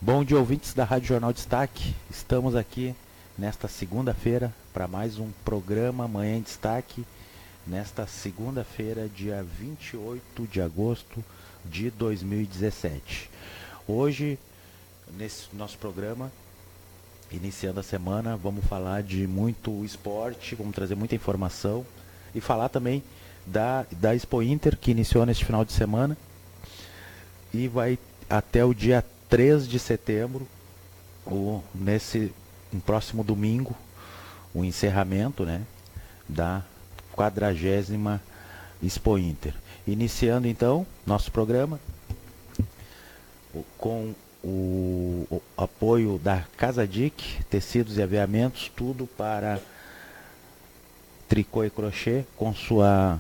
Bom dia, ouvintes da Rádio Jornal Destaque. Estamos aqui nesta segunda-feira para mais um programa Manhã em Destaque. Nesta segunda-feira, dia 28 de agosto de 2017. Hoje, nesse nosso programa, iniciando a semana, vamos falar de muito esporte, vamos trazer muita informação e falar também da Expo Inter, que iniciou neste final de semana e vai até o dia 3 de setembro, no próximo domingo, o encerramento, né, da 40ª Expo Inter. Iniciando então nosso programa com o apoio da Casa Dick, tecidos e aviamentos, tudo para tricô e crochê, com sua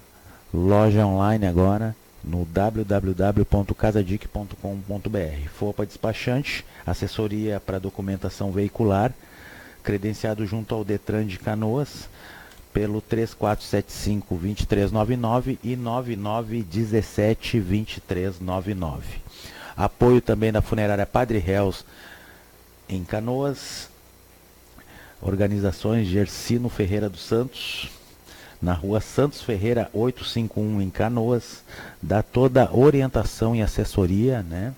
loja online agora no www.casadic.com.br. FOPA Despachante, assessoria para documentação veicular, credenciado junto ao Detran de Canoas, pelo 3475-2399 e 9917-2399. Apoio também da Funerária Padre Reus em Canoas, organizações Gersino Ferreira dos Santos, na rua Santos Ferreira 851 em Canoas, dá toda a orientação e assessoria, né,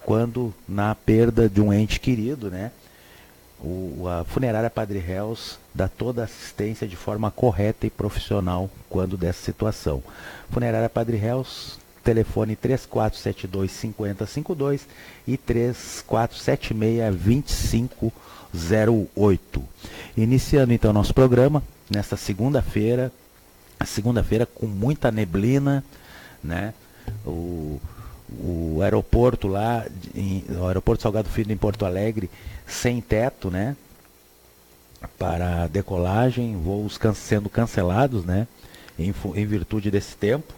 quando na perda de um ente querido, né, a Funerária Padre Reus dá toda a assistência de forma correta e profissional quando dessa situação. Funerária Padre Reus, telefone 3472-5052 e 3476-2508. Iniciando então nosso programa, nesta segunda-feira, com muita neblina, né? O aeroporto lá, o aeroporto Salgado Filho em Porto Alegre, sem teto, né? Para decolagem, voos sendo cancelados, né? Em virtude desse tempo,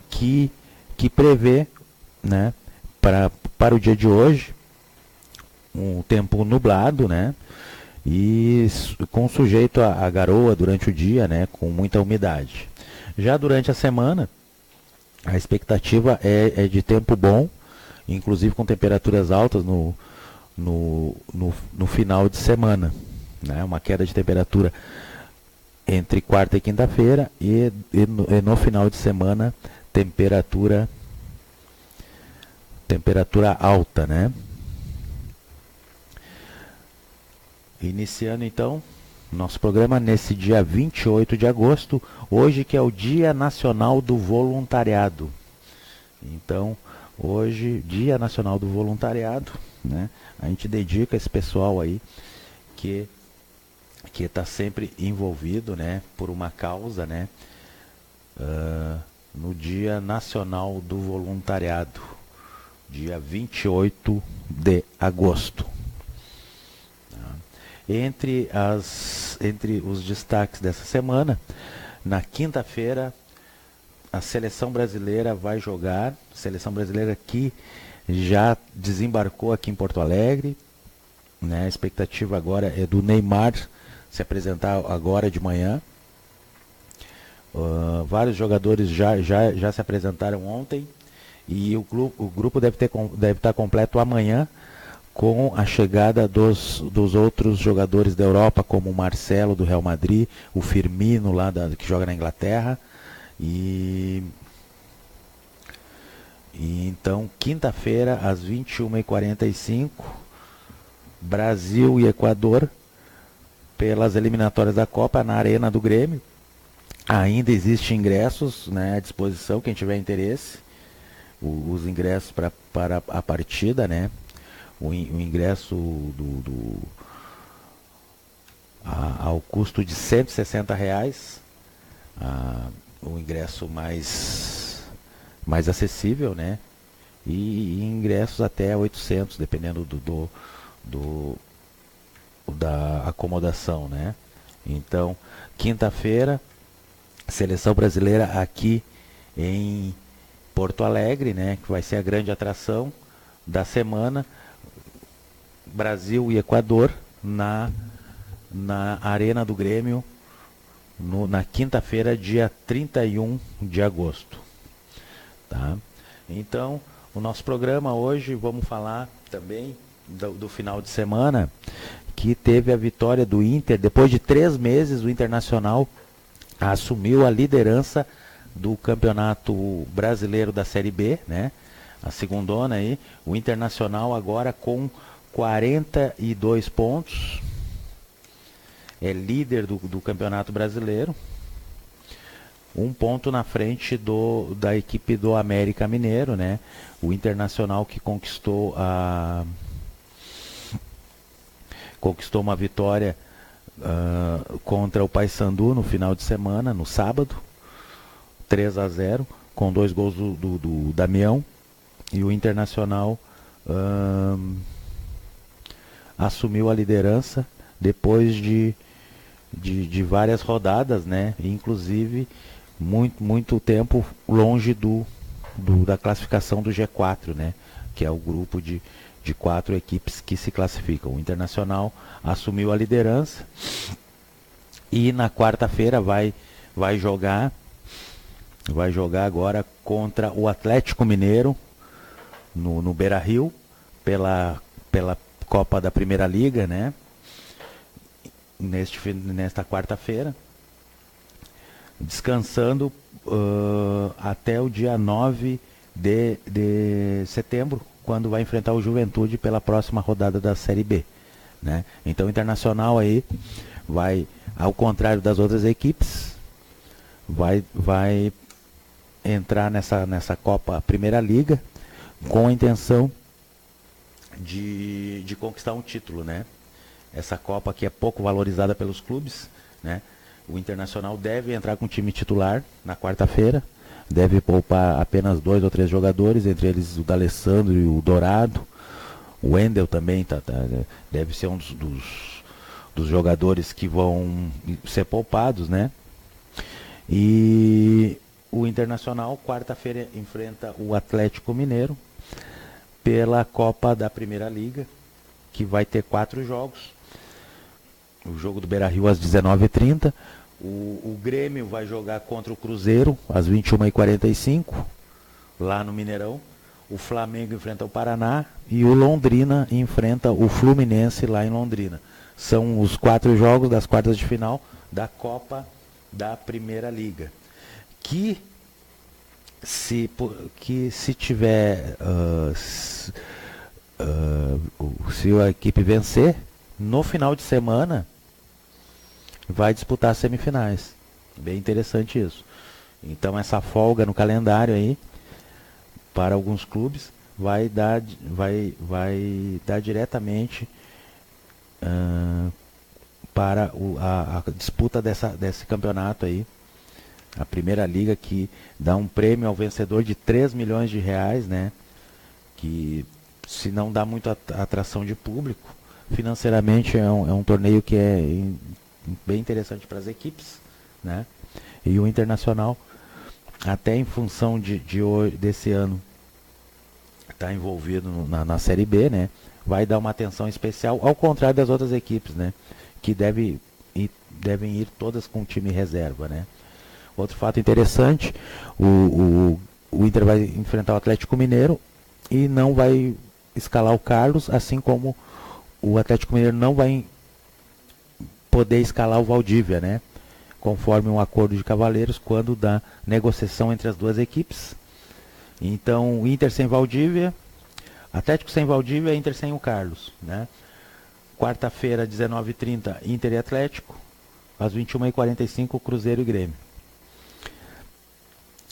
que prevê, né? Para o dia de hoje, um tempo nublado, né? E com sujeito a garoa durante o dia, né, com muita umidade. Já durante a semana, a expectativa é de tempo bom, inclusive com temperaturas altas no final de semana, né, uma queda de temperatura entre quarta e quinta-feira e no final de semana temperatura alta, né? Iniciando então nosso programa nesse dia 28 de agosto, hoje que é o Dia Nacional do Voluntariado. Então, hoje, Dia Nacional do Voluntariado, né? A gente dedica esse pessoal aí que está sempre envolvido, né, por uma causa, né, no Dia Nacional do Voluntariado, dia 28 de agosto. Entre os destaques dessa semana, na quinta-feira, a seleção brasileira vai jogar, seleção brasileira que já desembarcou aqui em Porto Alegre, né? A expectativa agora é do Neymar se apresentar agora de manhã. Vários jogadores já se apresentaram ontem e o grupo deve estar completo amanhã, com a chegada dos outros jogadores da Europa, como o Marcelo do Real Madrid, o Firmino lá que joga na Inglaterra. E então, quinta-feira, às 21h45, Brasil e Equador, pelas eliminatórias da Copa, na Arena do Grêmio. Ainda existem ingressos, né, à disposição, quem tiver interesse, os ingressos para a partida, né? O ingresso ao custo de R$160, o ingresso mais acessível, né? E ingressos até 800, dependendo da acomodação, né? Então, quinta-feira, seleção brasileira aqui em Porto Alegre, né? Que vai ser a grande atração da semana. Brasil e Equador na Arena do Grêmio na quinta-feira, dia 31 de agosto. Tá? Então, o nosso programa hoje, vamos falar também do final de semana, que teve a vitória do Inter. Depois de 3 meses, o Internacional assumiu a liderança do Campeonato Brasileiro da Série B, né? A segundona aí, o Internacional agora com 42 pontos, é líder do Campeonato Brasileiro, 1 ponto na frente da equipe do América Mineiro, né? O Internacional que conquistou uma vitória contra o Paysandu no final de semana, no sábado, 3-0, com 2 gols do Damião. E o Internacional assumiu a liderança depois de várias rodadas, né? Inclusive muito tempo longe da classificação do G4, né? Que é o grupo de 4 equipes que se classificam. O Internacional assumiu a liderança e na quarta-feira vai jogar agora contra o Atlético Mineiro no Beira-Rio pela Copa da Primeira Liga, né? Nesta quarta-feira, descansando até o dia 9 de setembro, quando vai enfrentar o Juventude pela próxima rodada da Série B, né? Então o Internacional aí vai, ao contrário das outras equipes, vai entrar nessa Copa Primeira Liga com a intenção de conquistar um título, né? Essa Copa que é pouco valorizada pelos clubes, né? O Internacional deve entrar com o time titular na quarta-feira, deve poupar apenas 2 ou 3 jogadores, entre eles o D'Alessandro e o Dourado. O Wendel também deve ser um dos jogadores que vão ser poupados, né? E o Internacional, quarta-feira, enfrenta o Atlético Mineiro pela Copa da Primeira Liga, que vai ter 4 jogos. O jogo do Beira-Rio às 19h30. O Grêmio vai jogar contra o Cruzeiro às 21h45, lá no Mineirão. O Flamengo enfrenta o Paraná e o Londrina enfrenta o Fluminense lá em Londrina. São os 4 jogos das quartas de final da Copa da Primeira Liga. Que se tiver, se a equipe vencer, no final de semana vai disputar as semifinais. Bem interessante isso. Então essa folga no calendário aí, para alguns clubes, vai dar diretamente para a disputa desse campeonato aí. A Primeira Liga, que dá um prêmio ao vencedor de 3 milhões de reais, né? Que se não dá muita atração de público, financeiramente é um torneio que é bem interessante para as equipes, né? E o Internacional, até em função desse ano estar envolvido na Série B, né? Vai dar uma atenção especial, ao contrário das outras equipes, né? Que devem ir todas com time reserva, né? Outro fato interessante, o Inter vai enfrentar o Atlético Mineiro e não vai escalar o Carlos, assim como o Atlético Mineiro não vai poder escalar o Valdívia, né? Conforme um acordo de cavaleiros, quando dá negociação entre as duas equipes. Então, o Inter sem Valdívia, Atlético sem Valdívia, Inter sem o Carlos, né? Quarta-feira, 19h30, Inter e Atlético. Às 21h45, Cruzeiro e Grêmio,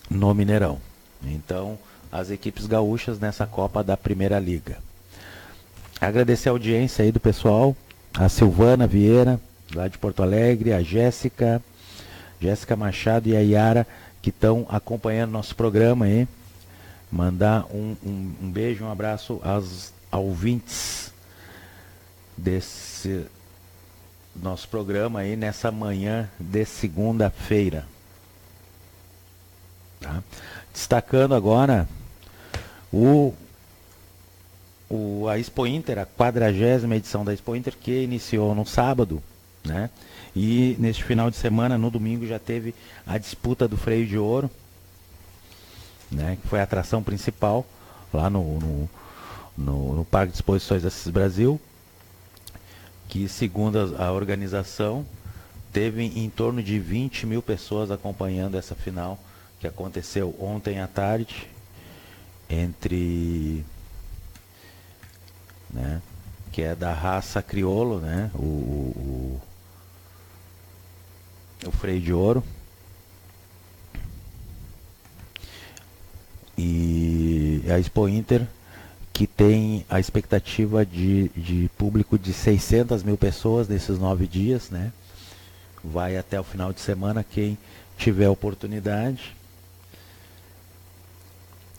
no Mineirão. Então, as equipes gaúchas nessa Copa da Primeira Liga. Agradecer a audiência aí do pessoal, a Silvana Vieira, lá de Porto Alegre, a Jéssica Machado e a Yara, que estão acompanhando nosso programa aí. Mandar um beijo, um abraço aos ouvintes desse nosso programa aí nessa manhã de segunda-feira. Tá? Destacando agora a Expo Inter, a 40ª edição da Expo Inter, que iniciou no sábado, né? E neste final de semana, no domingo, já teve a disputa do freio de ouro, né? Que foi a atração principal lá no Parque de Exposições Assis Brasil, que segundo a organização teve em torno de 20 mil pessoas acompanhando essa final que aconteceu ontem à tarde entre, né, que é da raça crioulo, né, o freio de ouro, e a Expo Inter, que tem a expectativa de público de 600 mil pessoas nesses 9 dias, né? Vai até o final de semana, quem tiver oportunidade.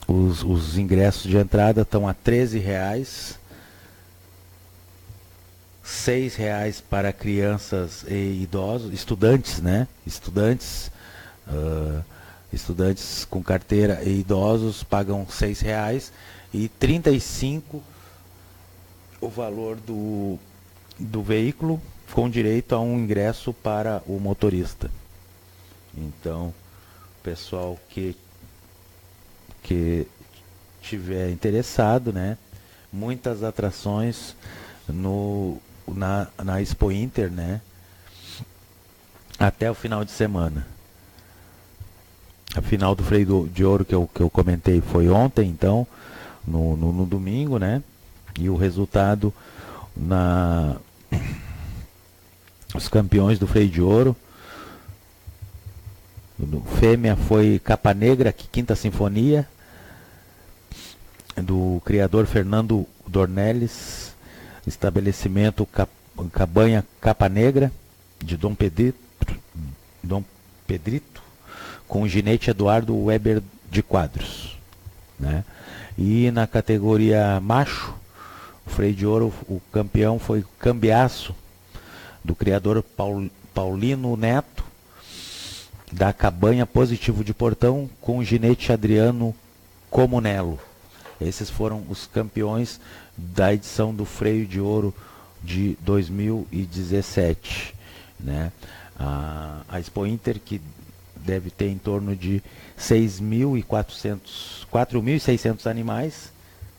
Os ingressos de entrada estão a R$13, R$6 para crianças e idosos, estudantes, né? Estudantes com carteira e idosos pagam R$6 e 35 o valor do veículo, com direito a um ingresso para o motorista. Então, pessoal que tiver interessado, né? Muitas atrações na Expo Inter, né? Até o final de semana. A final do freio de ouro que eu comentei foi ontem, então, no domingo, né? E o resultado os campeões do freio de ouro. Fêmea foi Capa Negra, Quinta Sinfonia, do criador Fernando Dornelles, estabelecimento Cabanha Capa Negra, de Dom Pedrito, com o ginete Eduardo Weber de Quadros, né? E na categoria macho, o freio de ouro, o campeão foi Cambiaço, do criador Paulino Neto, da Cabanha Positivo de Portão, com o ginete Adriano Comunello. Esses foram os campeões da edição do freio de ouro de 2017, né? A Expo Inter, que deve ter em torno de 4.600 animais,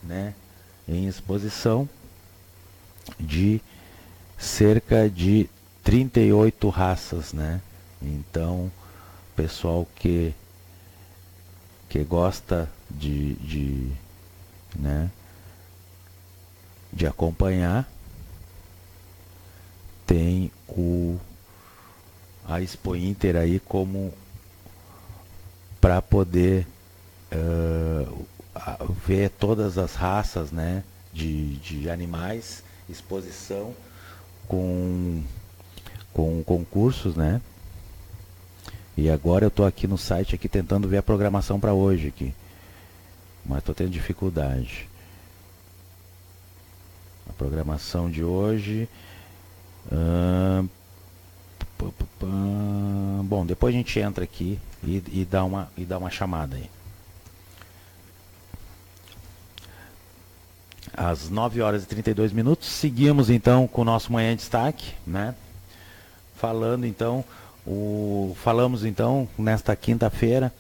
né, em exposição, de cerca de 38 raças, né? Então, pessoal que gosta né, de acompanhar, tem a Expo Inter aí como para poder ver todas as raças, né, de animais, exposição com concursos, né? E agora eu estou aqui no site aqui tentando ver a programação para hoje aqui, mas estou tendo dificuldade. A programação de hoje, bom, depois a gente entra aqui e dá uma chamada aí. Às 9h32, seguimos então com o nosso Manhã em Destaque, né? Falamos então nesta quinta-feira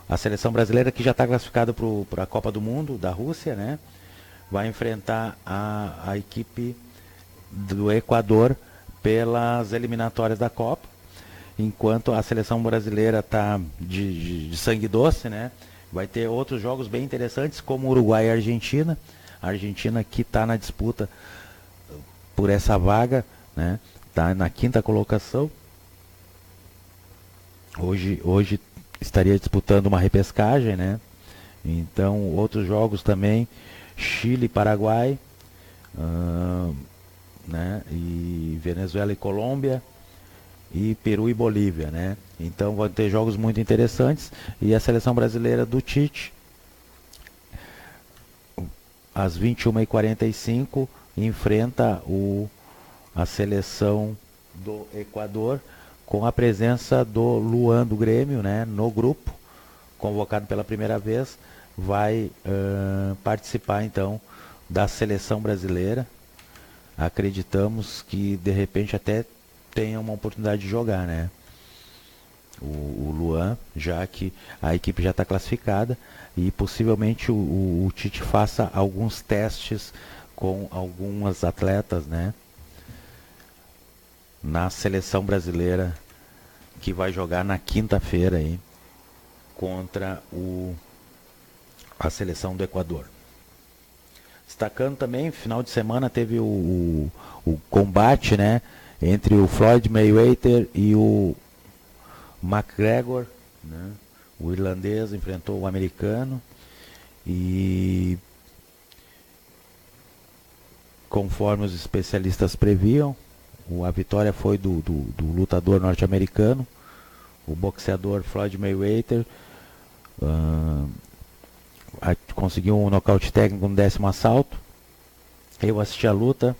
a seleção brasileira, que já está classificada para a Copa do Mundo da Rússia, né? Vai enfrentar a equipe do Equador pelas eliminatórias da Copa, enquanto a seleção brasileira está de sangue doce, né? Vai ter outros jogos bem interessantes, como Uruguai e Argentina. A Argentina que está na disputa por essa vaga, né? Está na 5ª colocação. Hoje estaria disputando uma repescagem, né? Então, outros jogos também, Chile e Paraguai, né? E Venezuela e Colômbia, e Peru e Bolívia, né? Então vão ter jogos muito interessantes. E a seleção brasileira do Tite, às 21h45, enfrenta a seleção do Equador, com a presença do Luan do Grêmio, né, no grupo, convocado pela primeira vez, vai participar então da seleção brasileira. Acreditamos que de repente até tenha uma oportunidade de jogar, né? o Luan, já que a equipe já está classificada e possivelmente o Tite faça alguns testes com algumas atletas, né, na seleção brasileira que vai jogar na quinta-feira aí contra a seleção do Equador. Destacando também, final de semana teve o combate, né, entre o Floyd Mayweather e o McGregor, né? O irlandês enfrentou o americano e, conforme os especialistas previam, a vitória foi do lutador norte-americano, o boxeador Floyd Mayweather. Conseguiu um nocaute técnico no 10º assalto. Eu assisti a luta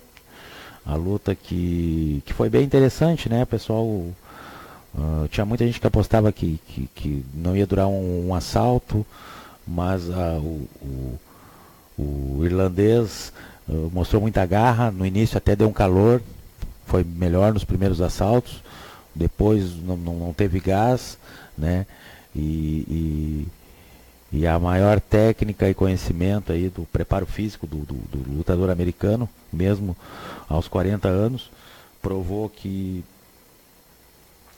que foi bem interessante, né, pessoal? Tinha muita gente que apostava que não ia durar um assalto, mas o irlandês mostrou muita garra. No início até deu um calor, foi melhor nos primeiros assaltos, depois não teve gás, né? E a maior técnica e conhecimento aí do preparo físico do lutador americano, mesmo aos 40 anos, provou que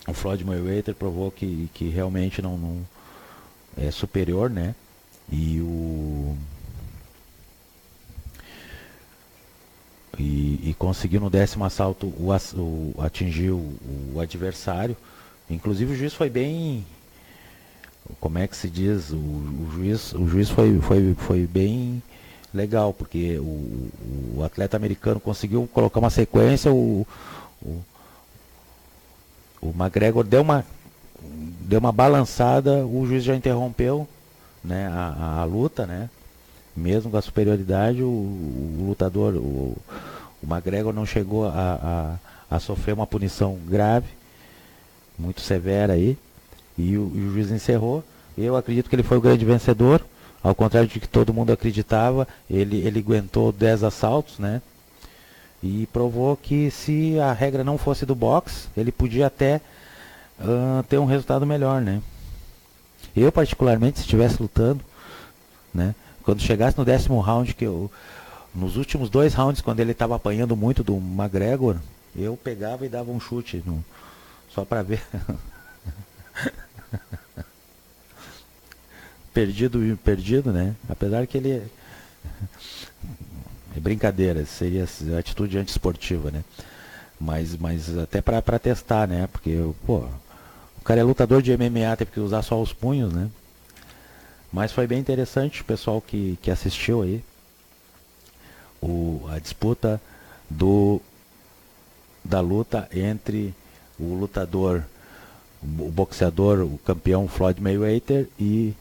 o Floyd Mayweather provou que realmente não é superior, né? E conseguiu no 10º assalto atingir o adversário. Inclusive o juiz foi bem, como é que se diz, o juiz foi bem legal, porque o atleta americano conseguiu colocar uma sequência, o McGregor deu uma balançada, o juiz já interrompeu, né, a luta, né? Mesmo com a superioridade, o lutador, o McGregor não chegou a sofrer uma punição grave, muito severa aí, e o juiz encerrou. Eu acredito que ele foi o grande vencedor, ao contrário de que todo mundo acreditava. Ele aguentou 10 assaltos, né? E provou que, se a regra não fosse do boxe, ele podia até ter um resultado melhor, né? Eu, particularmente, se estivesse lutando, né, quando chegasse no 10º round, nos últimos 2 rounds, quando ele estava apanhando muito do McGregor, eu pegava e dava um chute só para ver. Perdido, né? Apesar que ele é brincadeira, seria atitude antiesportiva, né? Mas até para testar, né? Porque, pô, o cara é lutador de MMA, teve que usar só os punhos, né? Mas foi bem interessante, o pessoal que assistiu aí a disputa da luta entre o boxeador, o campeão Floyd Mayweather, e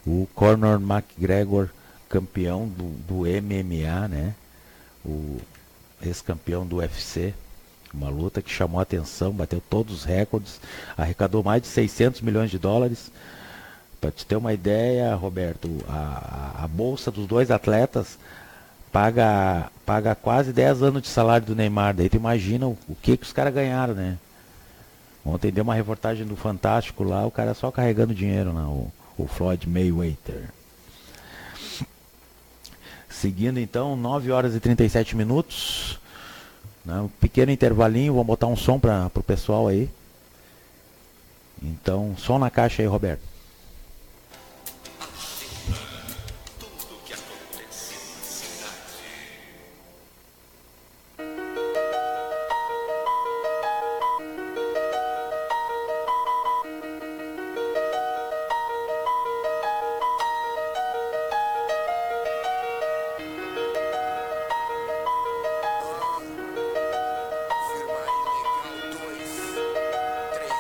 o Conor McGregor, campeão do MMA, né? O ex-campeão do UFC. Uma luta que chamou a atenção, bateu todos os recordes, arrecadou mais de 600 milhões de dólares. Para te ter uma ideia, Roberto, a bolsa dos dois atletas paga quase 10 anos de salário do Neymar. Daí tu imagina o que os caras ganharam, né? Ontem deu uma reportagem do Fantástico lá, o cara só carregando dinheiro, né? O Floyd Mayweather. Seguindo então, 9 horas e 37 minutos. Né? Um pequeno intervalinho, vou botar um som para o pessoal aí. Então, som na caixa aí, Roberto. Firma ilegal 2, 3,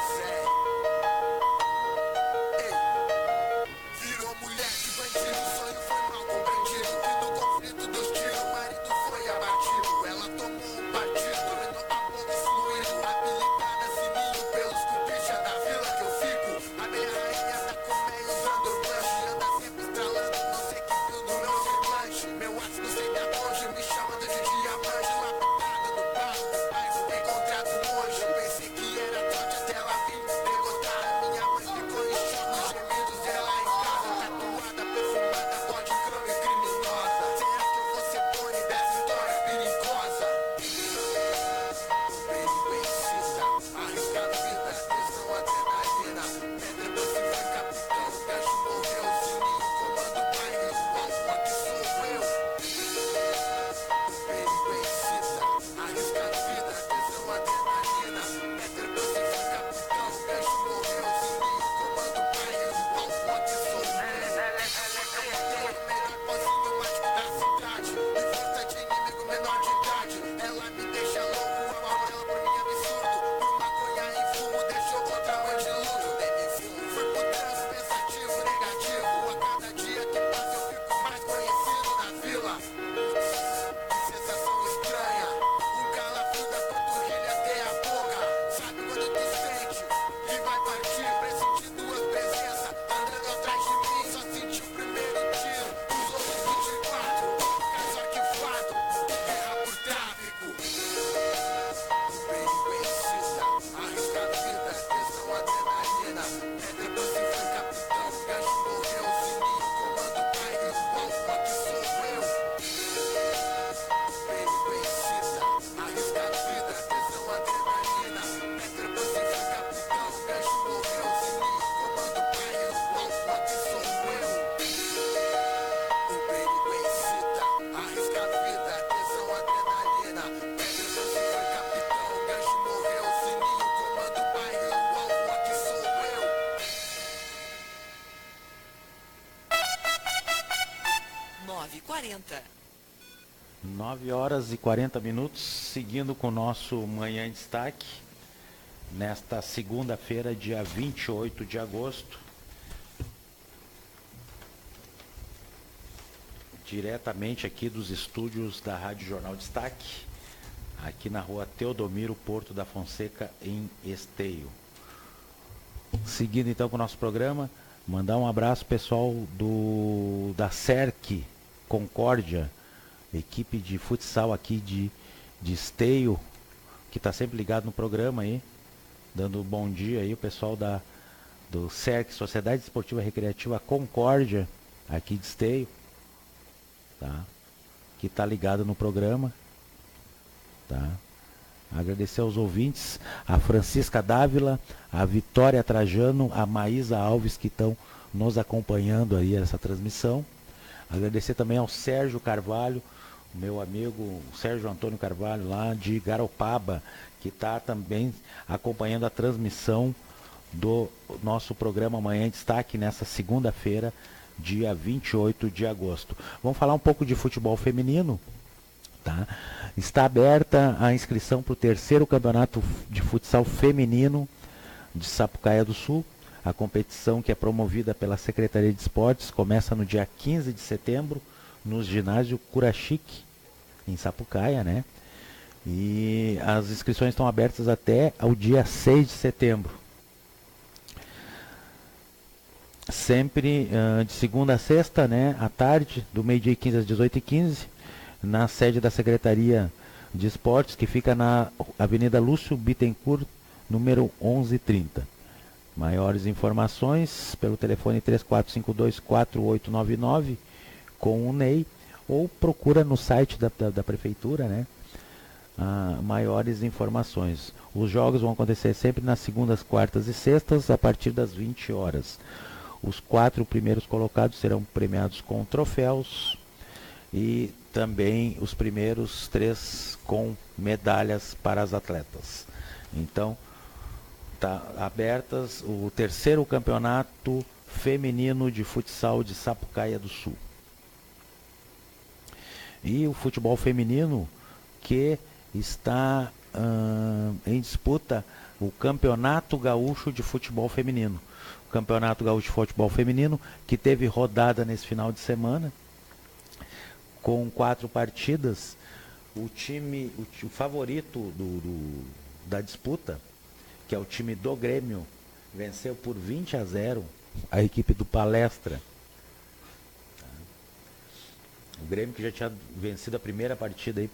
9h40, seguindo com o nosso Manhã em Destaque, nesta segunda-feira, dia 28 de agosto, diretamente aqui dos estúdios da Rádio Jornal Destaque, aqui na rua Teodomiro Porto da Fonseca, em Esteio. Seguindo então com o nosso programa, mandar um abraço pessoal da CERC Concórdia, equipe de futsal aqui de Esteio, que está sempre ligado no programa aí, dando um bom dia aí, o pessoal do CERC, Sociedade Esportiva Recreativa Concórdia, aqui de Esteio, tá? Que está ligado no programa, tá? Agradecer aos ouvintes, a Francisca Dávila, a Vitória Trajano, a Maísa Alves, que estão nos acompanhando aí nessa transmissão. Agradecer também ao Sérgio Carvalho, meu amigo Sérgio Antônio Carvalho, lá de Garopaba, que está também acompanhando a transmissão do nosso programa Manhã em Destaque nessa segunda-feira, dia 28 de agosto. Vamos falar um pouco de futebol feminino, tá? Está aberta a inscrição para o terceiro campeonato de futsal feminino de Sapucaia do Sul. A competição, que é promovida pela Secretaria de Esportes, começa no dia 15 de setembro, no ginásio Curachique, em Sapucaia, né? E as inscrições estão abertas até ao dia 6 de setembro. Sempre de segunda a sexta, né? À tarde, do meio-dia e 15 às 18h15, na sede da Secretaria de Esportes, que fica na Avenida Lúcio Bittencourt, número 1130. Maiores informações pelo telefone 3452-4899 com o Ney, ou procura no site da Prefeitura, né? Maiores informações. Os jogos vão acontecer sempre nas segundas, quartas e sextas, a partir das 20 horas. Os 4 primeiros colocados serão premiados com troféus e também os primeiros 3 com medalhas para as atletas. Então, está abertas o terceiro campeonato feminino de futsal de Sapucaia do Sul. E o futebol feminino, que está em disputa o Campeonato Gaúcho de Futebol Feminino. O Campeonato Gaúcho de Futebol Feminino, que teve rodada nesse final de semana, com 4 partidas. O favorito da disputa, que é o time do Grêmio, venceu por 20-0 a equipe do Palestra. O Grêmio, que já tinha vencido a primeira partida aí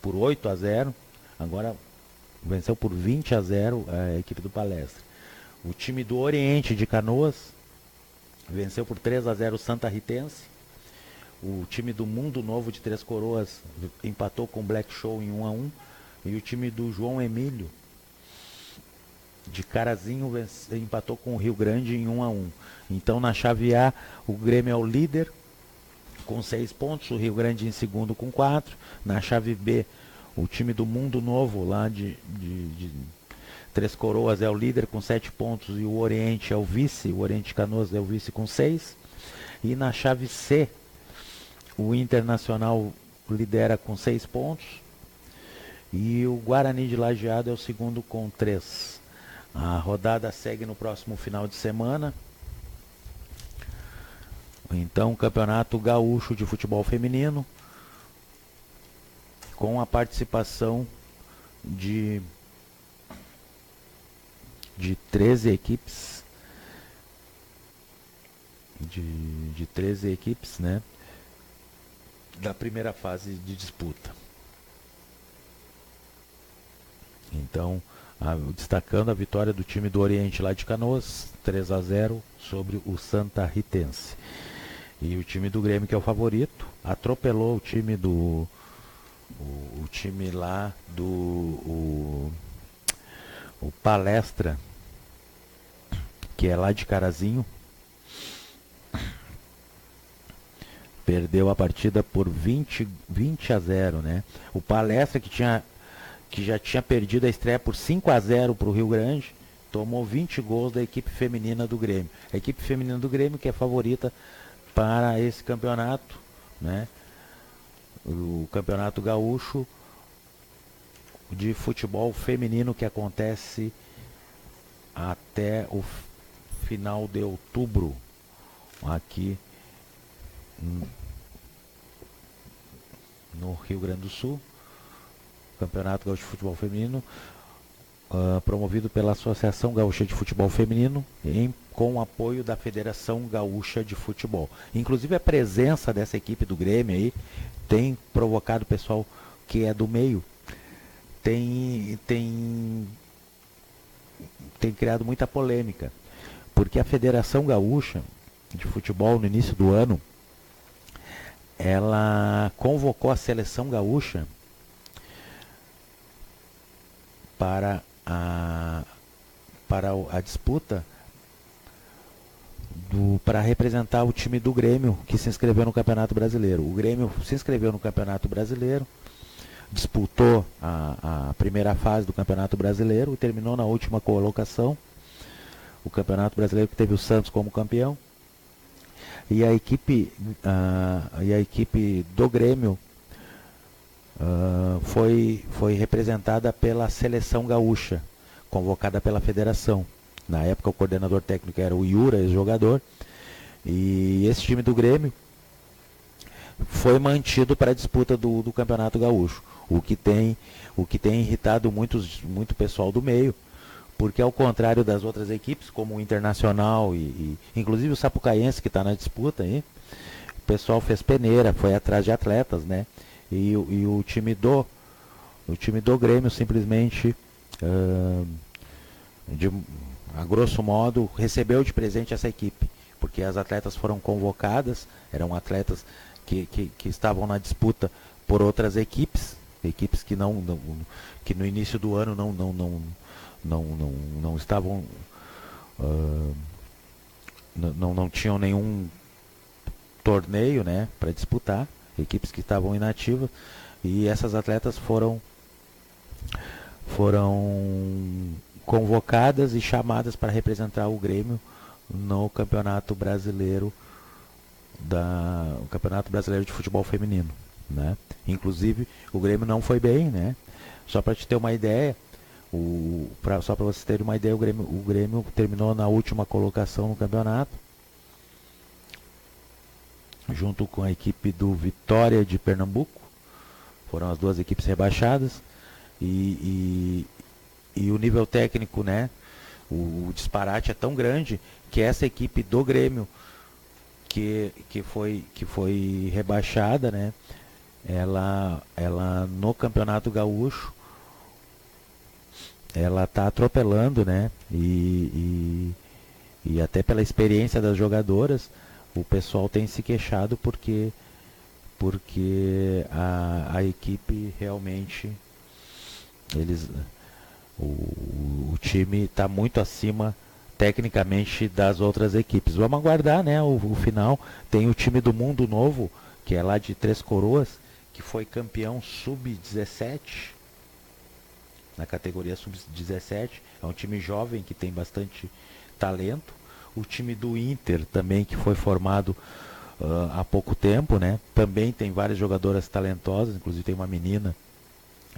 por 8-0, agora venceu por 20-0 a equipe do Palestra. O time do Oriente de Canoas venceu por 3-0 o Santa Ritense. O time do Mundo Novo de Três Coroas empatou com o Black Show em 1-1. E o time do João Emílio de Carazinho empatou com o Rio Grande em 1-1. Então, na chave A, o Grêmio é o líder com 6 pontos, o Rio Grande em segundo com 4. Na chave B, o time do Mundo Novo, lá de Três Coroas, é o líder com 7 pontos, e o Oriente é o vice, o Oriente de Canoas é o vice com 6. E na chave C, o Internacional lidera com 6 pontos, e o Guarani de Lajeado é o segundo com 3. A rodada segue no próximo final de semana. Então, o Campeonato Gaúcho de Futebol Feminino, com a participação de 13 equipes, de 13 equipes, né, da primeira fase de disputa. Então, destacando a vitória do time do Oriente lá de Canoas, 3-0 sobre o Santa Ritense. E o time do Grêmio, que é o favorito, atropelou o time o time lá o Palestra, que é lá de Carazinho. Perdeu a partida por 20-0, né? O Palestra, que já tinha perdido a estreia por 5-0 para o Rio Grande, tomou 20 gols da equipe feminina do Grêmio. A equipe feminina do Grêmio, que é favorita para esse campeonato, né? o Campeonato Gaúcho de futebol feminino, que acontece até o final de outubro aqui no Rio Grande do Sul. Campeonato Gaúcho de Futebol Feminino, promovido pela Associação Gaúcha de Futebol Feminino, com o apoio da Federação Gaúcha de Futebol. Inclusive a presença dessa equipe do Grêmio aí tem provocado o pessoal que é do meio, tem criado muita polêmica, porque a Federação Gaúcha de Futebol, no início do ano, ela convocou a seleção gaúcha para a disputa para representar o time do Grêmio, que se inscreveu no Campeonato Brasileiro. O Grêmio se inscreveu no Campeonato Brasileiro, disputou a primeira fase do Campeonato Brasileiro e terminou na última colocação. O Campeonato Brasileiro, que teve o Santos como campeão. E a equipe do Grêmio foi representada pela seleção gaúcha, convocada pela federação. Na época o coordenador técnico era o Iura, ex-jogador, e esse time do Grêmio foi mantido para a disputa do Campeonato Gaúcho, o que tem irritado muito pessoal do meio, porque ao contrário das outras equipes, como o Internacional e inclusive o Sapucaense, que está na disputa aí, o pessoal fez peneira, foi atrás de atletas, né? E o time do Grêmio simplesmente, a grosso modo, recebeu de presente essa equipe, porque as atletas foram convocadas, eram atletas que estavam na disputa por outras equipes que que no início do ano não estavam, não tinham nenhum torneio, né, para disputar, equipes que estavam inativas, e essas atletas foram convocadas e chamadas para representar o Grêmio no Campeonato Brasileiro o Campeonato Brasileiro de Futebol Feminino, né? Inclusive o Grêmio não foi bem, né? Só para te ter uma ideia, só para vocês terem uma ideia, o Grêmio terminou na última colocação no campeonato, junto com a equipe do Vitória de Pernambuco. Foram as duas equipes rebaixadas, e o nível técnico, né, o disparate é tão grande que essa equipe do Grêmio que foi rebaixada, né, ela no Campeonato Gaúcho ela está atropelando, né, e até pela experiência das jogadoras, o pessoal tem se queixado porque a equipe realmente, o time está muito acima tecnicamente das outras equipes. Vamos aguardar, né, o final. Tem o time do Mundo Novo, que é lá de Três Coroas, que foi campeão sub-17, na categoria sub-17. É um time jovem que tem bastante talento. O time do Inter também, que foi formado há pouco tempo, né? Também tem várias jogadoras talentosas, inclusive tem uma menina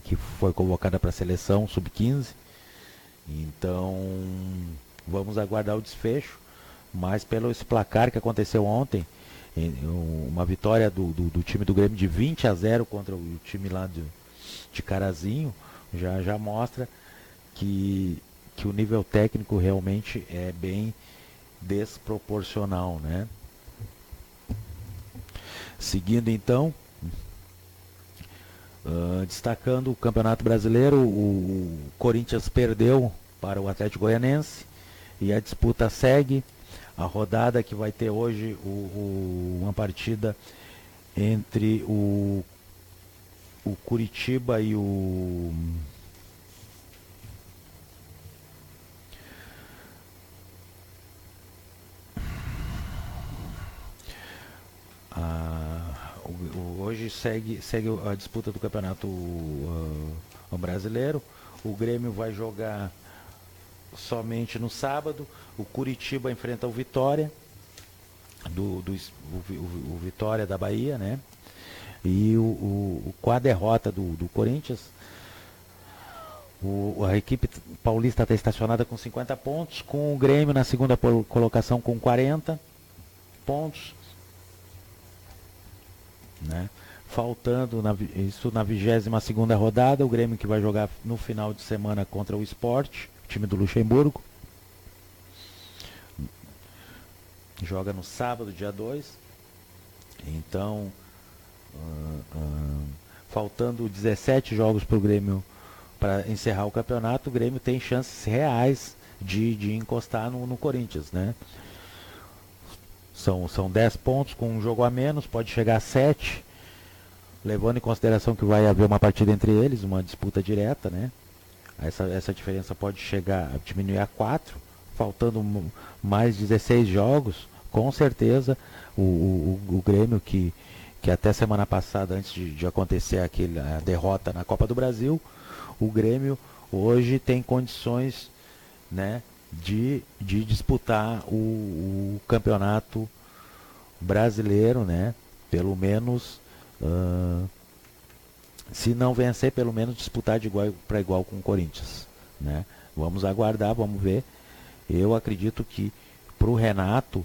que foi convocada para a seleção sub-15. Então vamos aguardar o desfecho, mas pelo esse placar que aconteceu ontem, uma vitória do time do Grêmio de 20-0 contra o time lá de Carazinho, já mostra que o nível técnico realmente é bem desproporcional, né? Seguindo então, destacando o Campeonato Brasileiro, o Corinthians perdeu para o Atlético Goianense e a disputa segue. A rodada que vai ter hoje uma partida entre o Curitiba e o hoje segue a disputa do Campeonato Brasileiro. O Grêmio vai jogar somente no sábado. O Curitiba enfrenta o Vitória, o Vitória da Bahia, né? E com a derrota do Corinthians, a equipe paulista está estacionada com 50 pontos, com o Grêmio na segunda colocação com 40 pontos, né? Faltando isso na 22ª rodada, o Grêmio que vai jogar no final de semana contra o Sport, time do Luxemburgo. Joga no sábado, dia 2. Então, faltando 17 jogos para o Grêmio para encerrar o campeonato, o Grêmio tem chances reais de encostar no Corinthians, né? São 10 pontos com um jogo a menos, pode chegar a 7, levando em consideração que vai haver uma partida entre eles, uma disputa direta, né? Essa diferença pode chegar a diminuir a 4, faltando mais 16 jogos, com certeza o Grêmio que até semana passada, antes de acontecer a derrota na Copa do Brasil, o Grêmio hoje tem condições, né, de disputar o campeonato brasileiro, né? Pelo menos, se não vencer, pelo menos disputar de igual para igual com o Corinthians, né? Vamos aguardar, vamos ver. Eu acredito que para o Renato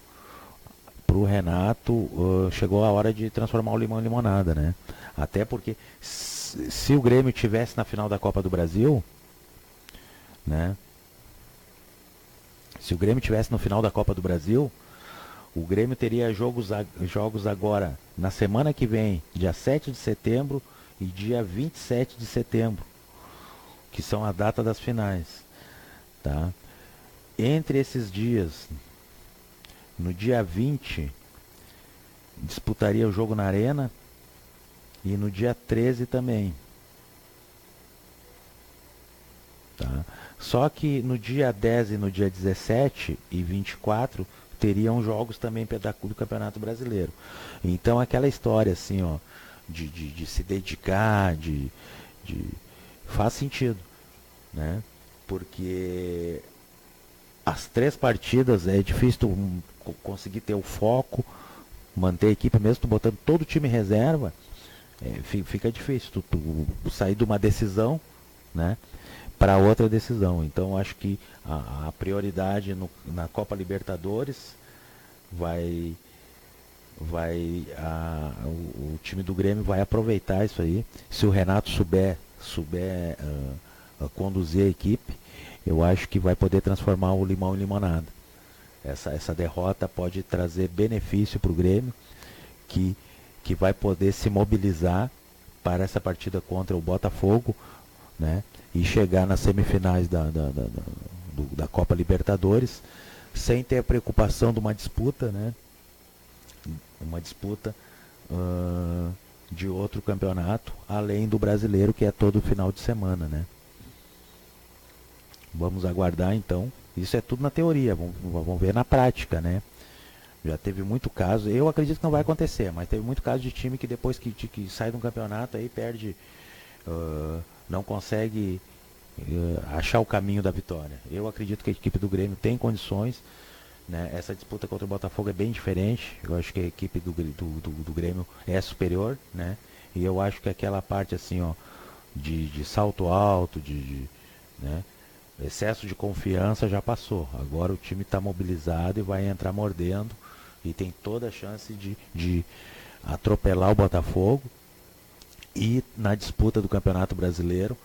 chegou a hora de transformar o limão em limonada, né? Até porque se o Grêmio tivesse na final da Copa do Brasil, né? Se o Grêmio tivesse no final da Copa do Brasil, o Grêmio teria jogos agora na semana que vem, dia 7 de setembro e dia 27 de setembro, que são a data das finais, tá? Entre esses dias, no dia 20, disputaria o jogo na Arena e no dia 13 também. Tá? Só que no dia 10 e no dia 17 e 24 teriam jogos também do Campeonato Brasileiro. Então aquela história assim, ó, de se dedicar, faz sentido, né? Porque as 3 partidas é difícil tu conseguir ter o foco, manter a equipe, mesmo tu botando todo o time em reserva, fica difícil tu sair de uma decisão, né, para outra decisão. Então acho que a prioridade na Copa Libertadores o time do Grêmio vai aproveitar isso aí. Se o Renato souber conduzir a equipe, eu acho que vai poder transformar o limão em limonada. Essa derrota pode trazer benefício para o Grêmio, que vai poder se mobilizar para essa partida contra o Botafogo, né, e chegar nas semifinais da Copa Libertadores sem ter a preocupação de uma disputa, né, de outro campeonato, além do brasileiro, que é todo final de semana, né? Vamos aguardar então. Isso é tudo na teoria, vamos ver na prática, né? Já teve muito caso, eu acredito que não vai acontecer, mas teve muito caso de time que depois que sai de um campeonato aí perde, não consegue achar o caminho da vitória. Eu acredito que a equipe do Grêmio tem condições, né? Essa disputa contra o Botafogo é bem diferente. Eu acho que a equipe do Grêmio é superior, né? E eu acho que aquela parte assim, ó, de salto alto, né, excesso de confiança já passou. Agora o time está mobilizado e vai entrar mordendo e tem toda a chance de atropelar o Botafogo e na disputa do Campeonato Brasileiro,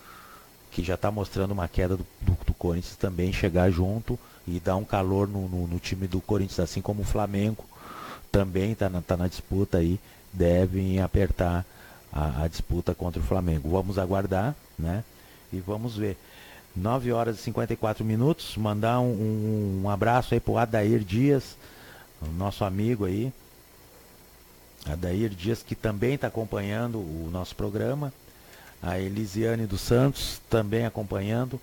que já está mostrando uma queda do Corinthians, também chegar junto e dar um calor no time do Corinthians, assim como o Flamengo também está na disputa aí, devem apertar a disputa contra o Flamengo. Vamos aguardar, né? E vamos ver. 9 horas e 54 minutos, mandar um abraço aí pro Adair Dias, o nosso amigo aí, Adair Dias, que também está acompanhando o nosso programa, a Elisiane dos Santos também acompanhando,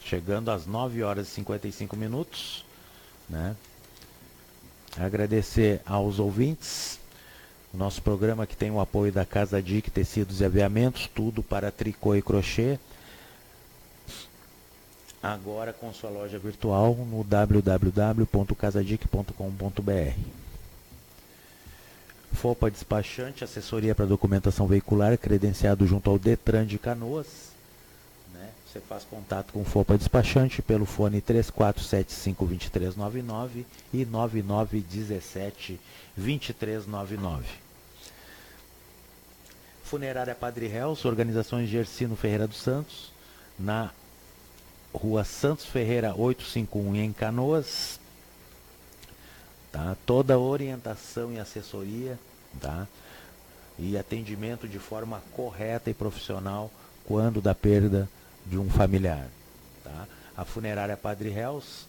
chegando às 9 horas e 55 minutos, né? Agradecer aos ouvintes. Nosso programa que tem o apoio da Casa Dic Tecidos e Aviamentos, tudo para tricô e crochê. agora com sua loja virtual no www.casadic.com.br. FOPA Despachante, assessoria para documentação veicular, credenciado junto ao Detran de Canoas. Né? Você faz contato com o FOPA Despachante pelo fone 3475-2399 e 9917-2399. Funerária Padre Helso, organizações Gersino Ferreira dos Santos, na Rua Santos Ferreira 851 em Canoas. Tá? Toda orientação e assessoria, tá? E atendimento de forma correta e profissional quando da perda de um familiar. Tá? A Funerária Padre Helso,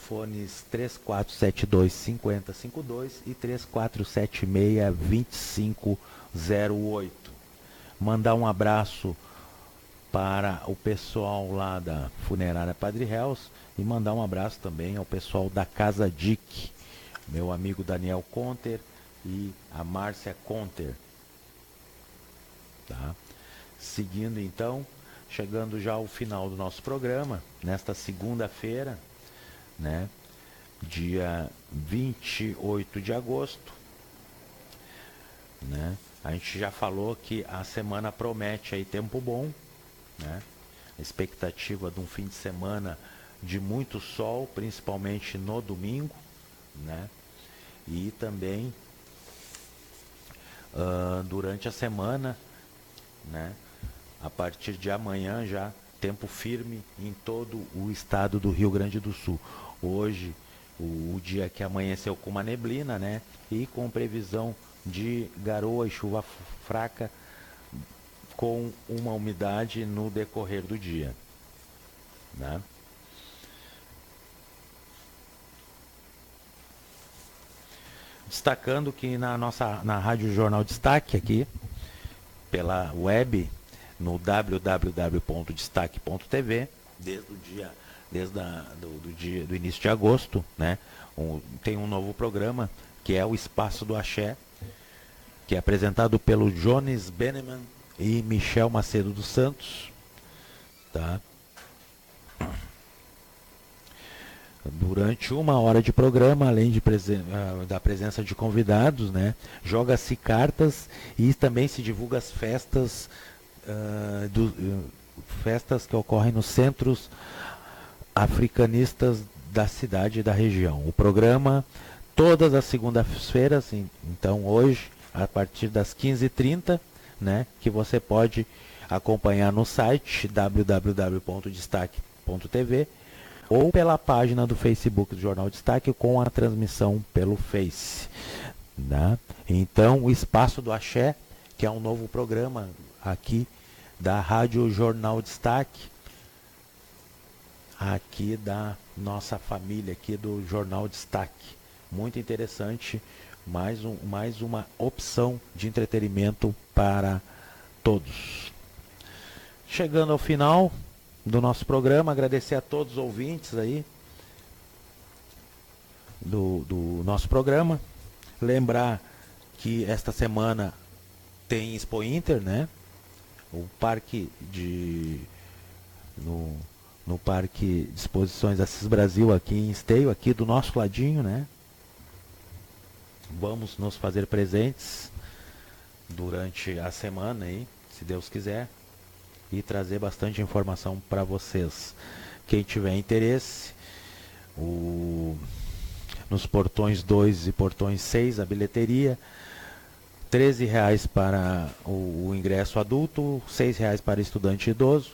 fones 3472-5052 e 3476-2508. Mandar um abraço para o pessoal lá da Funerária Padre Helso e mandar um abraço também ao pessoal da Casa Dic, meu amigo Daniel Conter e a Márcia Conter. Tá? Seguindo então, chegando já ao final do nosso programa, nesta segunda-feira, né, dia 28 de agosto, né, a gente já falou que a semana promete aí tempo bom, né, a expectativa de um fim de semana de muito sol, principalmente no domingo, né, e também durante a semana, né, a partir de amanhã já tempo firme em todo o estado do Rio Grande do Sul. Hoje, o dia que amanheceu com uma neblina, né, e com previsão de garoa e chuva fraca, com uma umidade no decorrer do dia, né? Destacando que na Rádio Jornal Destaque aqui, pela web, no www.destaque.tv, do início de agosto, né, tem um novo programa, que é o Espaço do Axé, que é apresentado pelo Jones Beneman e Michel Macedo dos Santos. Tá? Durante 1 hora de programa, além da presença de convidados, né, joga-se cartas e também se divulga as festas, festas que ocorrem nos centros africanistas da cidade e da região. O programa, todas as segundas-feiras, então hoje, a partir das 15h30, né, que você pode acompanhar no site www.destaque.tv ou pela página do Facebook do Jornal Destaque com a transmissão pelo Face. Né? Então, o Espaço do Axé, que é um novo programa aqui da Rádio Jornal Destaque, aqui da nossa família, aqui do Jornal Destaque. Muito interessante, mais uma opção de entretenimento para todos. Chegando ao final do nosso programa, agradecer a todos os ouvintes aí do nosso programa. Lembrar que esta semana tem Expo Inter, né? O parque no Parque de Exposições Assis Brasil aqui em Esteio, aqui do nosso ladinho, né? Vamos nos fazer presentes durante a semana aí, se Deus quiser, e trazer bastante informação para vocês. Quem tiver interesse, nos portões 2 e portões 6, a bilheteria, R$13 para o ingresso adulto, R$6 para estudante idoso,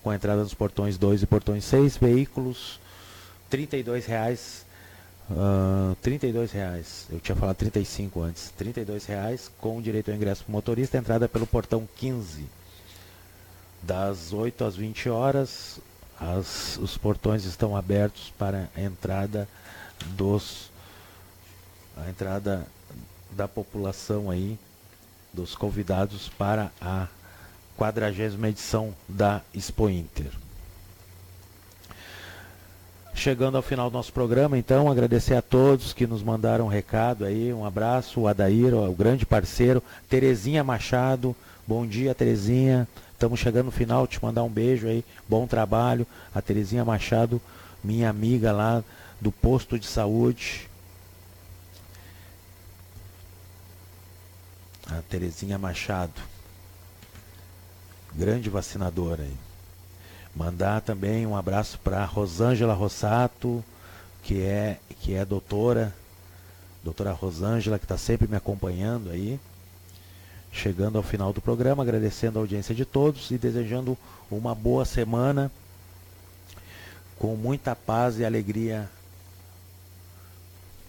com a entrada nos portões 2 e portões 6, veículos, R$32, R$32, eu tinha falado 35 antes, R$32 com direito ao ingresso para o motorista, entrada pelo portão 15, das 8 às 20 horas, os portões estão abertos para a entrada da população aí, dos convidados para a 40ª edição da Expo Inter. Chegando ao final do nosso programa, então, agradecer a todos que nos mandaram um recado aí, um abraço, o Adair, o grande parceiro, Terezinha Machado, bom dia, Terezinha, estamos chegando no final, te mandar um beijo aí, bom trabalho. A Terezinha Machado, minha amiga lá do posto de saúde. A Terezinha Machado, grande vacinadora aí. Mandar também um abraço para Rosângela Rossato, que é doutora Rosângela, que está sempre me acompanhando aí. Chegando ao final do programa, agradecendo a audiência de todos e desejando uma boa semana, com muita paz e alegria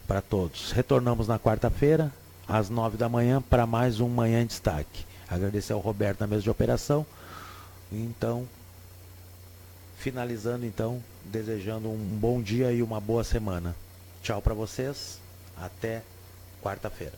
para todos. Retornamos na quarta-feira, às 9 da manhã, para mais um Manhã em Destaque. Agradecer ao Roberto na mesa de operação. Então, finalizando então, desejando um bom dia e uma boa semana. Tchau para vocês, até quarta-feira.